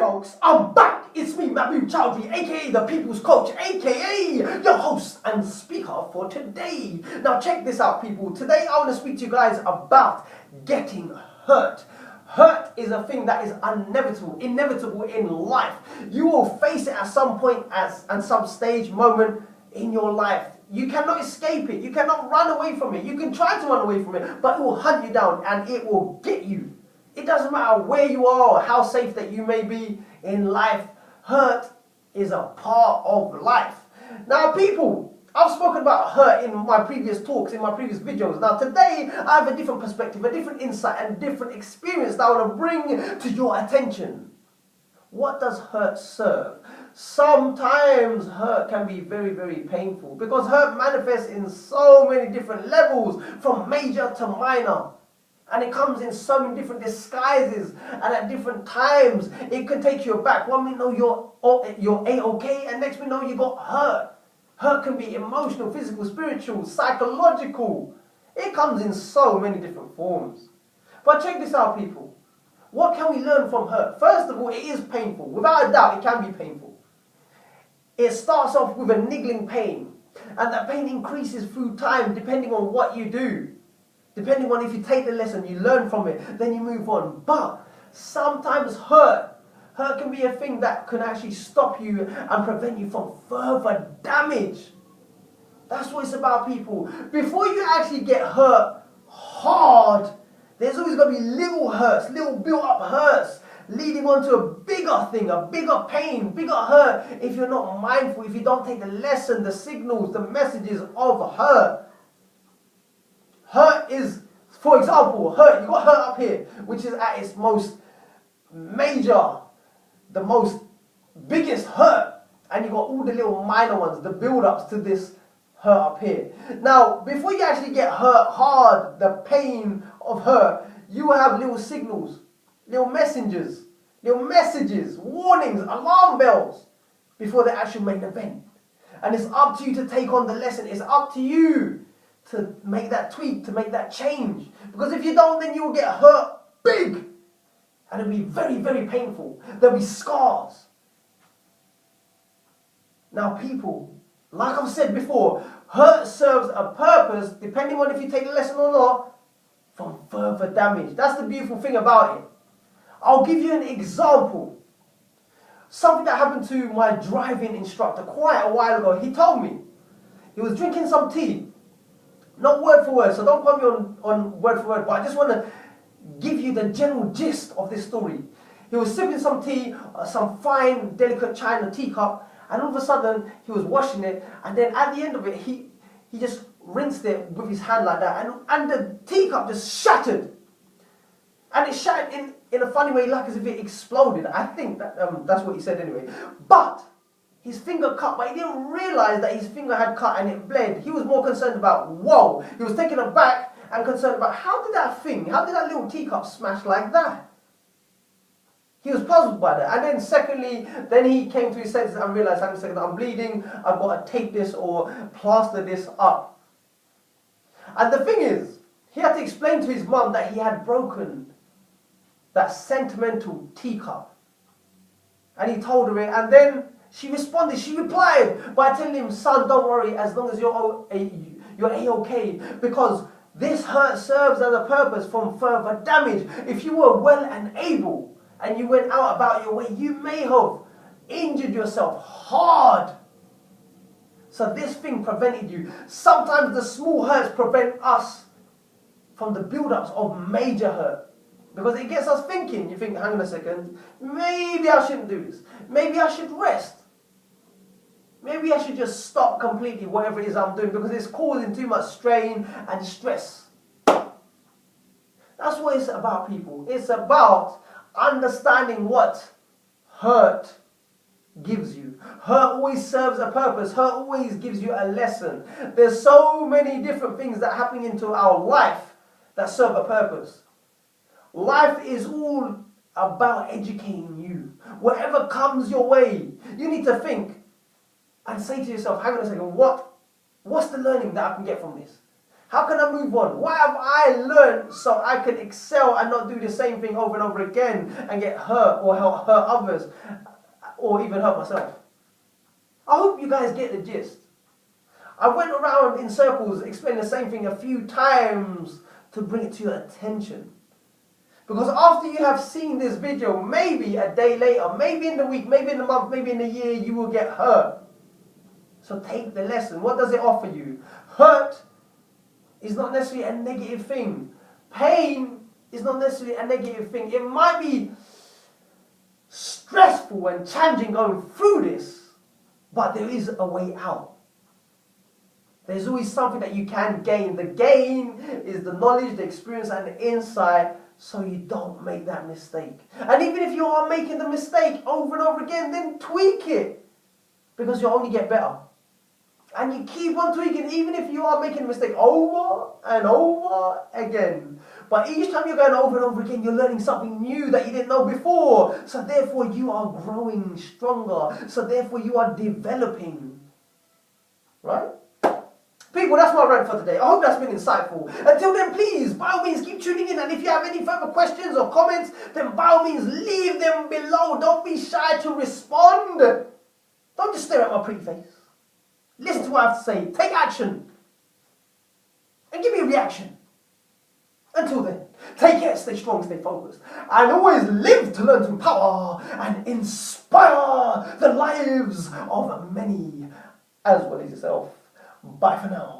folks, I'm back. It's me, Mahmood Chowdhury, aka the People's Coach, aka your host and speaker for today. Now check this out, people. Today I want to speak to you guys about getting hurt. Hurt is a thing that is inevitable in life. You will face it at some point, at some stage, moment in your life. You cannot escape it. You cannot run away from it. You can try to run away from it, but it will hunt you down and it will get you. It doesn't matter where you are or how safe that you may be in life. Hurt is a part of life. Now, people, I've spoken about hurt in my previous talks, in my previous videos. Now, today, I have a different perspective, a different insight, and different experience that I want to bring to your attention. What does hurt serve? Sometimes hurt can be very, very painful because hurt manifests in so many different levels, from major to minor. And it comes in so many different disguises and at different times. It can take you aback. One minute you're A-okay, and next minute you got hurt. Hurt can be emotional, physical, spiritual, psychological. It comes in so many different forms. But check this out, people. What can we learn from hurt? First of all, it is painful. Without a doubt, it can be painful. It starts off with a niggling pain. And that pain increases through time depending on what you do. Depending on if you take the lesson, you learn from it, then you move on. But sometimes hurt can be a thing that can actually stop you and prevent you from further damage. That's what it's about, people. Before you actually get hurt hard, there's always going to be little hurts, little built-up hurts, leading on to a bigger thing, a bigger pain, bigger hurt, if you're not mindful, if you don't take the lesson, the signals, the messages of hurt. Hurt is, for example, you got hurt up here, which is at its most major, the most biggest hurt. And you got all the little minor ones, the build-ups to this hurt up here. Now, before you actually get hurt hard, the pain of hurt, you will have little signals, little messengers, little messages, warnings, alarm bells before the actual main event. And it's up to you to take on the lesson. It's up to you to make that tweak, to make that change. Because if you don't, then you will get hurt big. And it'll be very, very painful. There'll be scars. Now, people, like I've said before, hurt serves a purpose, depending on if you take the lesson or not, from further damage. That's the beautiful thing about it. I'll give you an example. Something that happened to my driving instructor quite a while ago. He told me he was drinking some tea. Not word for word, so don't quote me on word for word, but I just want to give you the general gist of this story. He was sipping some tea, some fine, delicate china teacup, and all of a sudden, he was washing it, and then at the end of it, he just rinsed it with his hand like that, and the teacup just shattered. And it shattered in a funny way, like as if it exploded. I think that's what he said anyway. But his finger cut, but he didn't realize that his finger had cut and it bled. He was more concerned about, whoa, he was taken aback and concerned about how did that little teacup smash like that? He was puzzled by that. And then secondly, then he came to his senses and realized, hang on a second, I'm bleeding, I've got to tape this or plaster this up. And the thing is, he had to explain to his mum that he had broken that sentimental teacup. And he told her it, and then she replied by telling him, son, don't worry, as long as you're A-okay, because this hurt serves as a purpose from further damage. If you were well and able, and you went out about your way, you may have injured yourself hard. So this thing prevented you. Sometimes the small hurts prevent us from the build-ups of major hurt. Because it gets us thinking. You think, hang on a second, maybe I shouldn't do this. Maybe I should rest. Maybe I should just stop completely whatever it is I'm doing because it's causing too much strain and stress. That's what it's about, people. It's about understanding what hurt gives you. Hurt always serves a purpose. Hurt always gives you a lesson. There's so many different things that happen into our life that serve a purpose. Life is all about educating you. Whatever comes your way, you need to think and say to yourself, hang on a second, what's the learning that I can get from this? How can I move on? What have I learned so I can excel and not do the same thing over and over again and get hurt or hurt others or even hurt myself? I hope you guys get the gist. I went around in circles explaining the same thing a few times to bring it to your attention. Because after you have seen this video, maybe a day later, maybe in the week, maybe in the month, maybe in the year, you will get hurt. So take the lesson. What does it offer you? Hurt is not necessarily a negative thing. Pain is not necessarily a negative thing. It might be stressful and challenging going through this, but there is a way out. There's always something that you can gain. The gain is the knowledge, the experience, and the insight so you don't make that mistake. And even if you are making the mistake over and over again, then tweak it because you'll only get better. And you keep on tweaking even if you are making a mistake over and over again. But each time you're going over and over again, you're learning something new that you didn't know before. So therefore you are growing stronger. So therefore you are developing. Right? People, that's my rant for today. I hope that's been insightful. Until then, please, by all means, keep tuning in. And if you have any further questions or comments, then by all means, leave them below. Don't be shy to respond. Don't just stare at my pretty face. Listen to what I have to say. Take action. And give me a reaction. Until then, take care, stay strong, stay focused. And always live to learn to empower and inspire the lives of many as well as yourself. Bye for now.